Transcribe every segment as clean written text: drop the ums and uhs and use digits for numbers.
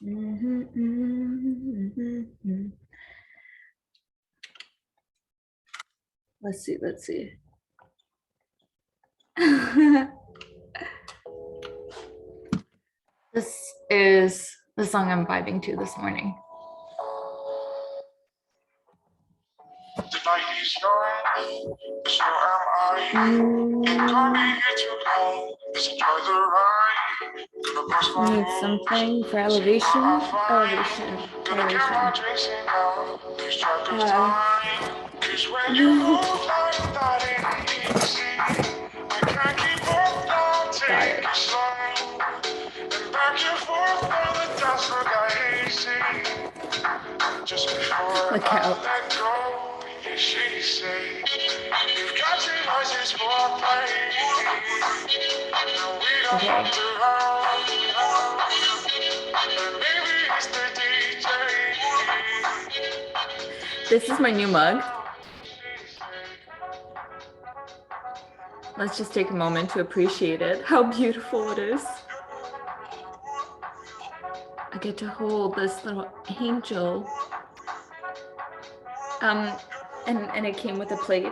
Let's see. This is the song I'm vibing to this morning. The night is young, so am I. Don't be here too long. Let's enjoy the ride. Need something for elevation. Gonna get my drinks in now. Lose track of time. 'Cause when you move like that, ain't easy. I can't keep up now. Take it slow. And back and forth on the dance floor got hazy. Just before I let go, she said, you've got your license for play. No, we don't have to run. And maybe it's the DJ. This is my new mug. Let's just take a moment to appreciate it. How beautiful it is. I get to hold this little angel. And it came with a plate.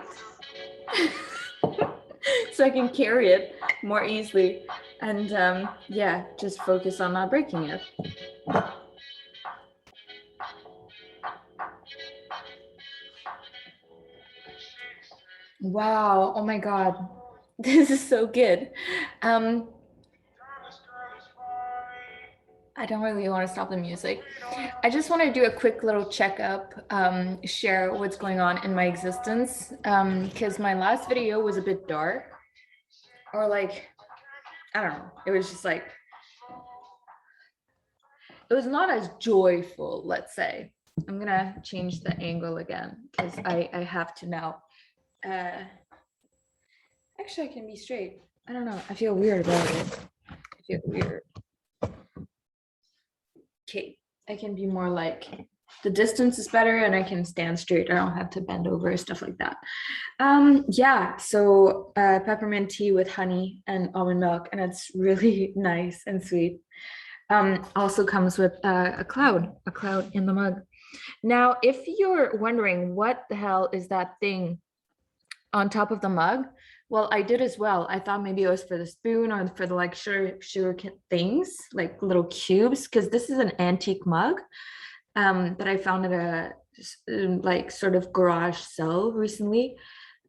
So I can carry it more easily. And yeah, just focus on not breaking it. Wow, oh my God. This is so good. I don't really want to stop the music. I just want to do a quick little checkup, share what's going on in my existence, because my last video was a bit dark, or like, I don't know, it was just like, it was not as joyful, let's say. I'm gonna change the angle again, because I have to now. Actually, I can be straight. I don't know, I feel weird about it. I feel weird. Okay, I can be more like, the distance is better and I can stand straight. I don't have to bend over, stuff like that. Yeah, so peppermint tea with honey and almond milk, and it's really nice and sweet. Also comes with a cloud in the mug. Now, if you're wondering what the hell is that thing on top of the mug, well, I did as well. I thought maybe it was for the spoon or for the like sugar things, like little cubes, because this is an antique mug that I found at a like sort of garage sale recently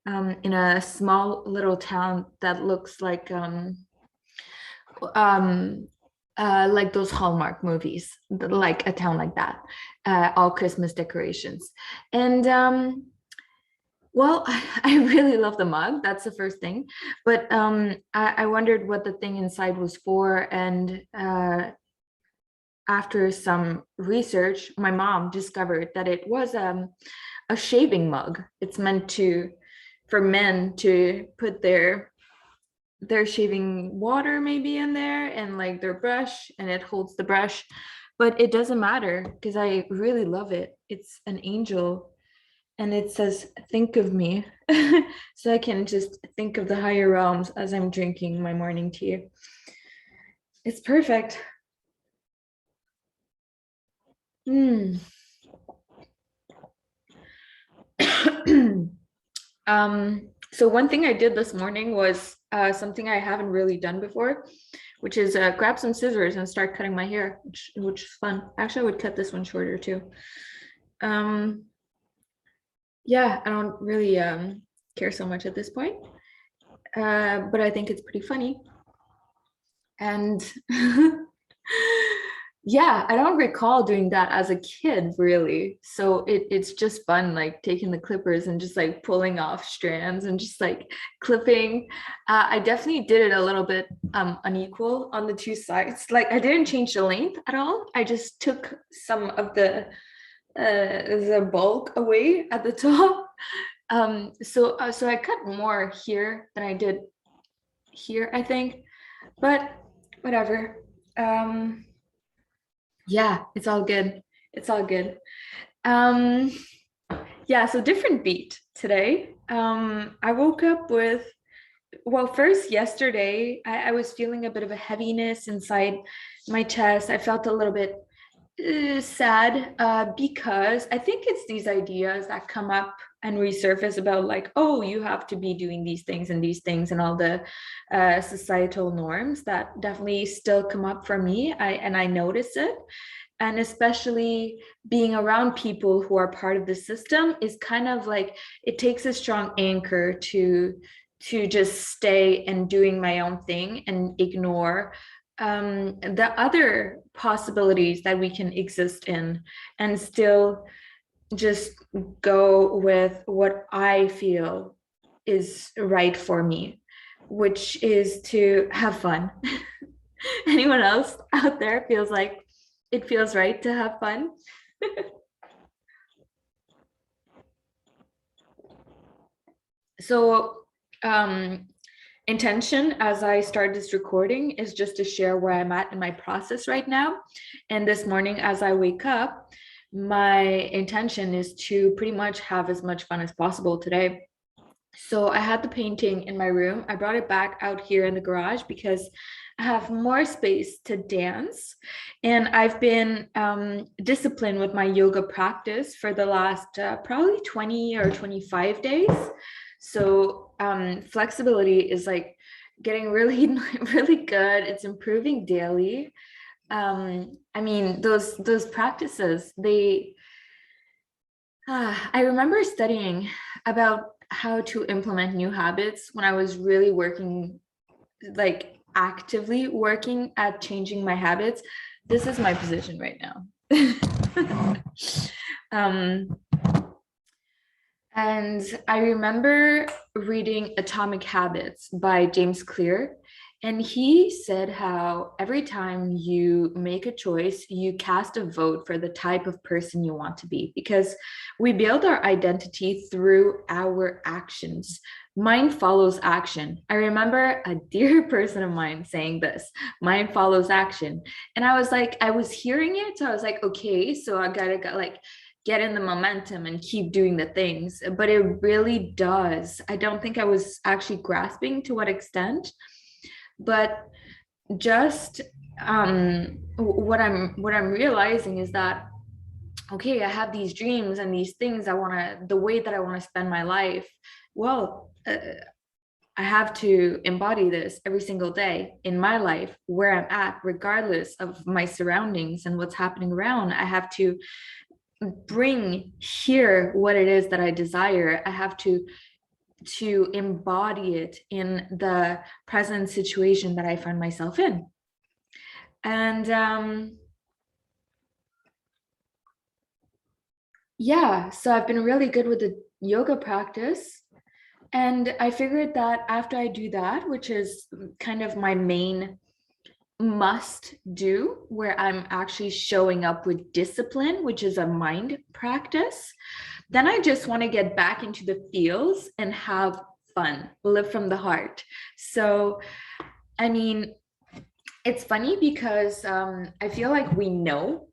in a small little town that looks like those Hallmark movies, like a town like that, all Christmas decorations. And well, I really love the mug. That's the first thing. But I wondered what the thing inside was for. And after some research, my mom discovered that it was a shaving mug. It's meant for men to put their shaving water maybe in there and like their brush, and it holds the brush. But it doesn't matter because I really love it. It's an angel. And it says, think of me. So I can just think of the higher realms as I'm drinking my morning tea. It's perfect. So one thing I did this morning was something I haven't really done before, which is grab some scissors and start cutting my hair, which is fun. Actually, I would cut this one shorter too. Yeah, I don't really care so much at this point, but I think it's pretty funny. And yeah, I don't recall doing that as a kid, really. So it's just fun, like taking the clippers and just like pulling off strands and just like clipping. I definitely did it a little bit unequal on the two sides. Like I didn't change the length at all. I just took some of the bulk away at the top. So I cut more here than I did here, I think, but whatever. Yeah, it's all good. Yeah, so different beat today. I woke up with, well, first yesterday I was feeling a bit of a heaviness inside my chest. I felt a little bit sad because I think it's these ideas that come up and resurface about like, oh, you have to be doing these things and all the societal norms that definitely still come up for me. I notice it. And especially being around people who are part of the system is kind of like it takes a strong anchor to just stay and doing my own thing and ignore the other possibilities that we can exist in and still just go with what I feel is right for me, which is to have fun. Anyone else out there feels like it feels right to have fun? So, intention as I start this recording is just to share where I'm at in my process right now. And this morning, as I wake up, my intention is to pretty much have as much fun as possible today. So I had the painting in my room. I brought it back out here in the garage because I have more space to dance. And I've been disciplined with my yoga practice for the last probably 20 or 25 days. So flexibility is like getting really, really good. It's improving daily. I mean, those practices, I remember studying about how to implement new habits when I was really working, like actively working at changing my habits. This is my position right now. um, and I remember reading Atomic Habits by James Clear. And he said how every time you make a choice, you cast a vote for the type of person you want to be, because we build our identity through our actions. Mind follows action. I remember a dear person of mine saying this, mind follows action. And I was like, I was hearing it. So I was like, okay, so I gotta like get in the momentum and keep doing the things. But it really does. I don't think I was actually grasping to what extent, but just what I'm realizing is that okay, I have these dreams and these things I want to, the way that I want to spend my life. Well, I have to embody this every single day in my life where I'm at, regardless of my surroundings and what's happening around. I have to bring here what it is that I desire. I have to embody it in the present situation that I find myself in. And yeah, so I've been really good with the yoga practice. And I figured that after I do that, which is kind of my main must do, where I'm actually showing up with discipline, which is a mind practice, then I just want to get back into the feels and have fun, live from the heart. So, I mean, it's funny because I feel like we know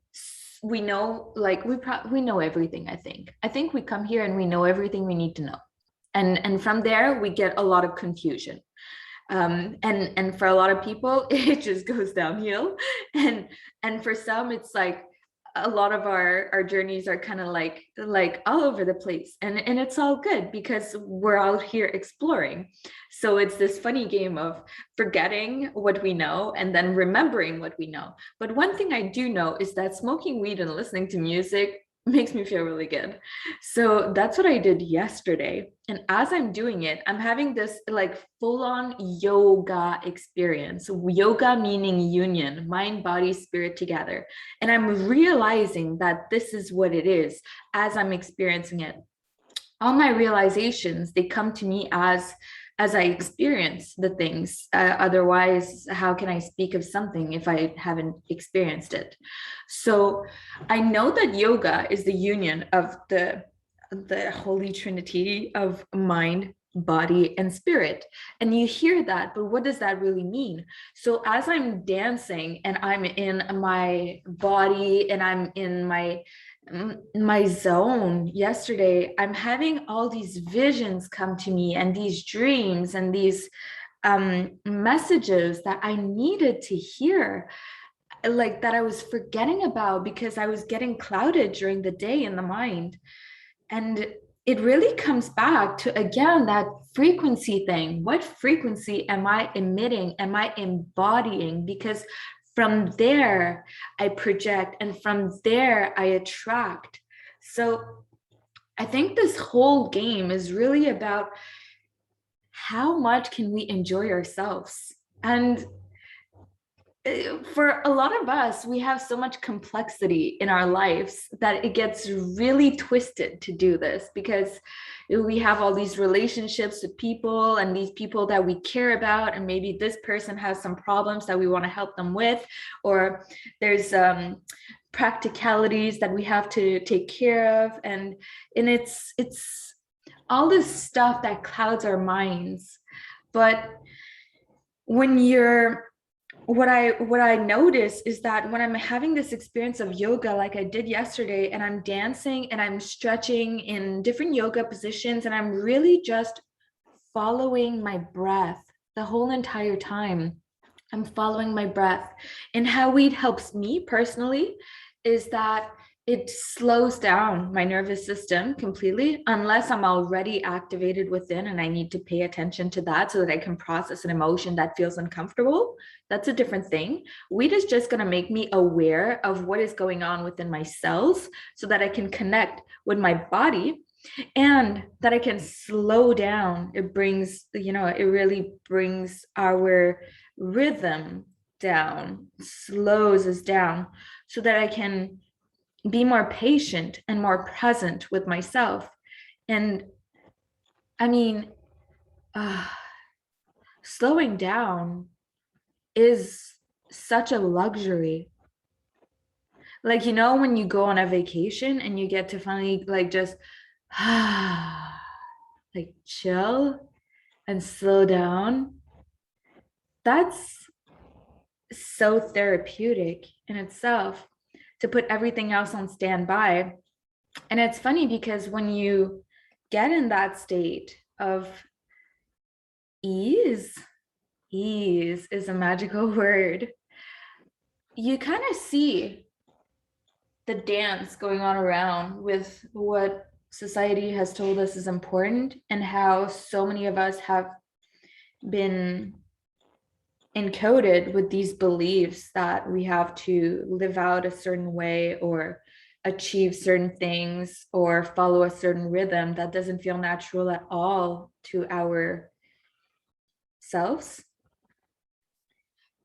everything. I think we come here and we know everything we need to know, and from there we get a lot of confusion. And for a lot of people it just goes downhill, and for some it's like a lot of our journeys are kind of like all over the place, and it's all good because we're out here exploring. So it's this funny game of forgetting what we know and then remembering what we know. But one thing I do know is that smoking weed and listening to music makes me feel really good. So that's what I did yesterday. And as I'm doing it, I'm having this like full on yoga experience. Yoga meaning union, mind, body, spirit together. And I'm realizing that this is what it is as I'm experiencing it. All my realizations, they come to me as I experience the things. Otherwise, how can I speak of something if I haven't experienced it? So I know that yoga is the union of the holy trinity of mind, body, and spirit. And you hear that, but what does that really mean? So as I'm dancing and I'm in my body and I'm in my zone yesterday, I'm having all these visions come to me and these dreams and these messages that I needed to hear. like that I was forgetting about because I was getting clouded during the day in the mind. And it really comes back to, again, that frequency thing. What frequency am I emitting? Am I embodying? Because from there, I project, and from there, I attract. So I think this whole game is really about how much can we enjoy ourselves? And for a lot of us, we have so much complexity in our lives that it gets really twisted to do this, because we have all these relationships with people and these people that we care about, and maybe this person has some problems that we want to help them with, or there's practicalities that we have to take care of, and it's all this stuff that clouds our minds. But when you're what I notice is that when I'm having this experience of yoga like I did yesterday, and I'm dancing and I'm stretching in different yoga positions, and I'm really just following my breath the whole entire time. I'm following my breath. And how it helps me personally is that it slows down my nervous system completely, unless I'm already activated within and I need to pay attention to that so that I can process an emotion that feels uncomfortable. That's a different thing. Weed is just going to make me aware of what is going on within my cells so that I can connect with my body, and that I can slow down. It brings, it really brings our rhythm down, slows us down, so that I can be more patient and more present with myself. And I mean, slowing down is such a luxury. Like, when you go on a vacation and you get to finally like just like chill and slow down, that's so therapeutic in itself, to put everything else on standby. And it's funny because when you get in that state of ease, ease is a magical word, you kind of see the dance going on around with what society has told us is important, and how so many of us have been encoded with these beliefs that we have to live out a certain way, or achieve certain things, or follow a certain rhythm that doesn't feel natural at all to our selves.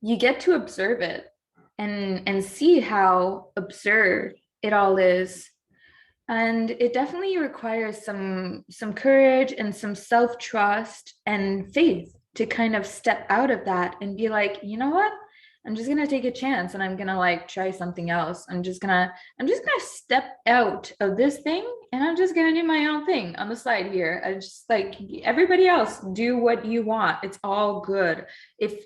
You get to observe it and see how absurd it all is. And it definitely requires some courage and some self-trust and faith to kind of step out of that and be like, you know what? I'm just gonna take a chance, and I'm gonna like try something else. I'm just gonna step out of this thing, and I'm just gonna do my own thing on the side here. I just like, everybody else, do what you want. It's all good. If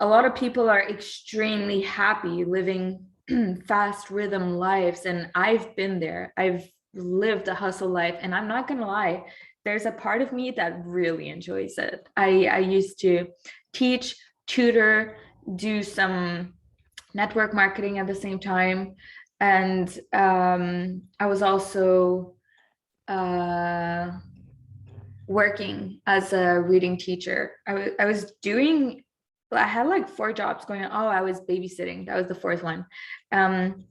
a lot of people are extremely happy living fast rhythm lives, and I've been there. I've lived a hustle life, and I'm not gonna lie, there's a part of me that really enjoys it. I used to teach, tutor, do some network marketing at the same time, and I was also working as a reading teacher. I had like 4 jobs going on. Oh, I was babysitting. That was the 4th one. And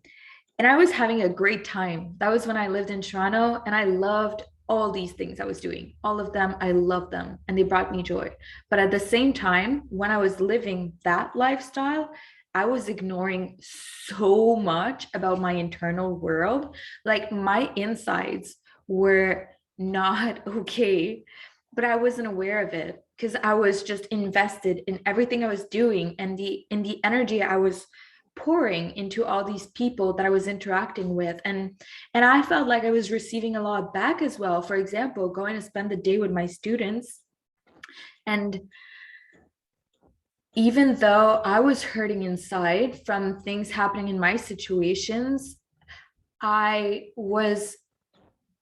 I was having a great time. That was when I lived in Toronto, and I loved all these things I was doing. All of them, I loved them, and they brought me joy. But at the same time, when I was living that lifestyle, I was ignoring so much about my internal world. Like, my insides were not okay, but I wasn't aware of it because I was just invested in everything I was doing, and in the energy I was pouring into all these people that I was interacting with. And I felt like I was receiving a lot back as well. For example, going to spend the day with my students, and even though I was hurting inside from things happening in my situations, I was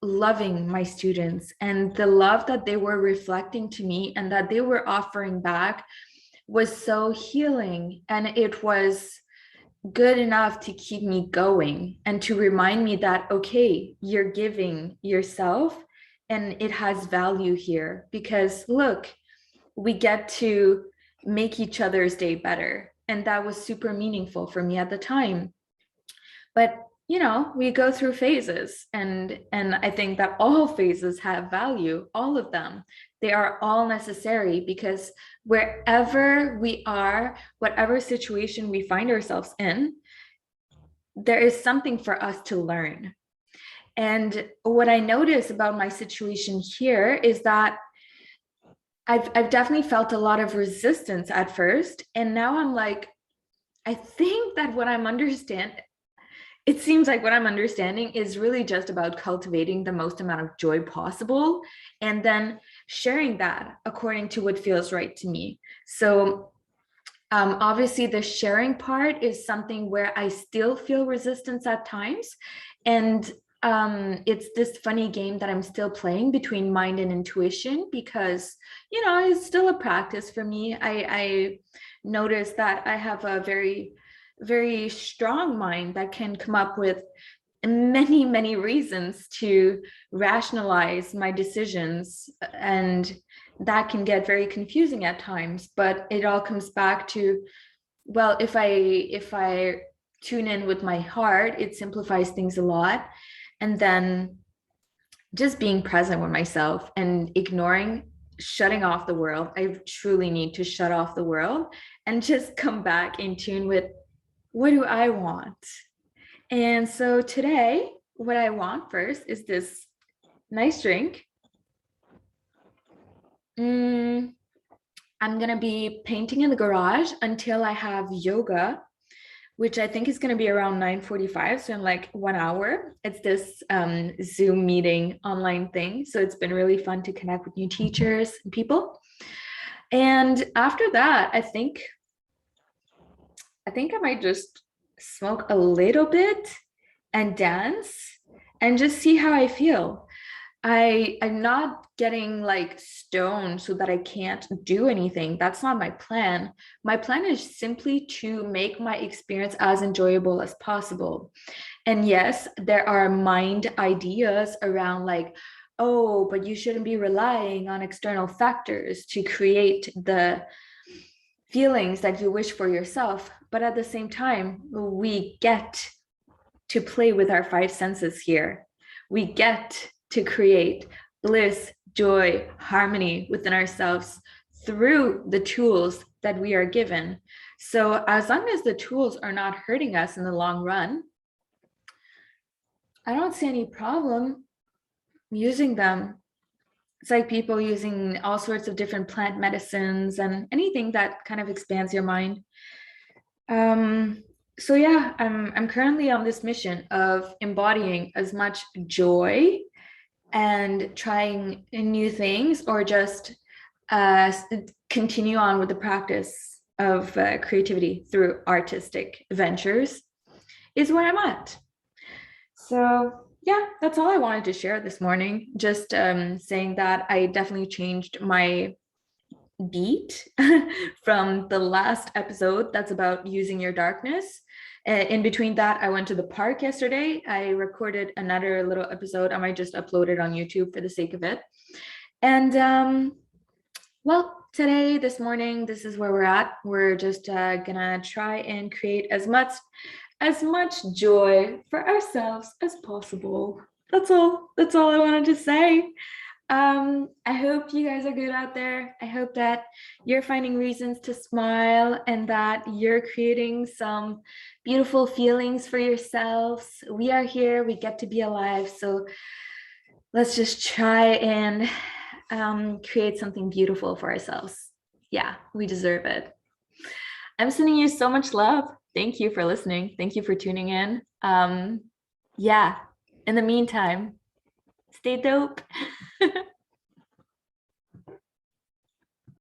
loving my students, and the love that they were reflecting to me and that they were offering back was so healing. And it was good enough to keep me going and to remind me that, okay, you're giving yourself and it has value here because look, we get to make each other's day better. And that was super meaningful for me at the time. But you know, we go through phases, and I think that all phases have value, all of them. They are all necessary because wherever we are, whatever situation we find ourselves in, there is something for us to learn. And what I notice about my situation here is that I've definitely felt a lot of resistance at first. And now I'm like, I think that what I'm understanding, it seems like what I'm understanding is really just about cultivating the most amount of joy possible and then sharing that according to what feels right to me. So obviously the sharing part is something where I still feel resistance at times. And it's this funny game that I'm still playing between mind and intuition because, you know, it's still a practice for me. I notice that I have a very strong mind that can come up with many reasons to rationalize my decisions, and that can get very confusing at times. But it all comes back to, well, if I tune in with my heart, it simplifies things a lot. And then just being present with myself and ignoring, shutting off the world. I truly need to shut off the world and just come back in tune with, what do I want? And so today, what I want first is this nice drink. I'm gonna be painting in the garage until I have yoga, which I think is going to be around 9:45, so in like 1 hour. It's this Zoom meeting online thing, so it's been really fun to connect with new teachers and people. And after that, I think I might just smoke a little bit and dance and just see how I feel. I'm not getting like stoned so that I can't do anything. That's not my plan. My plan is simply to make my experience as enjoyable as possible. And yes, there are mind ideas around like, oh, but you shouldn't be relying on external factors to create the feelings that you wish for yourself. But at the same time, we get to play with our five senses here. We get to create bliss, joy, harmony within ourselves through the tools that we are given. So as long as the tools are not hurting us in the long run, I don't see any problem using them. It's like people using all sorts of different plant medicines and anything that kind of expands your mind. So yeah, I'm currently on this mission of embodying as much joy and trying new things, or just continue on with the practice of creativity through artistic ventures is where I'm at. So yeah, that's all I wanted to share this morning. Just saying that I definitely changed my beat from the last episode that's about using your darkness. In between that, I went to the park yesterday. I recorded another little episode. I might just upload it on YouTube for the sake of it. And well, today, this morning, this is where we're at. We're just gonna try and create as much joy for ourselves as possible. That's all I wanted to say. I hope you guys are good out there. I hope that you're finding reasons to smile and that you're creating some beautiful feelings for yourselves. We are here, we get to be alive. So let's just try and create something beautiful for ourselves. Yeah, we deserve it. I'm sending you so much love. Thank you for listening. Thank you for tuning in. Yeah, in the meantime, stay dope.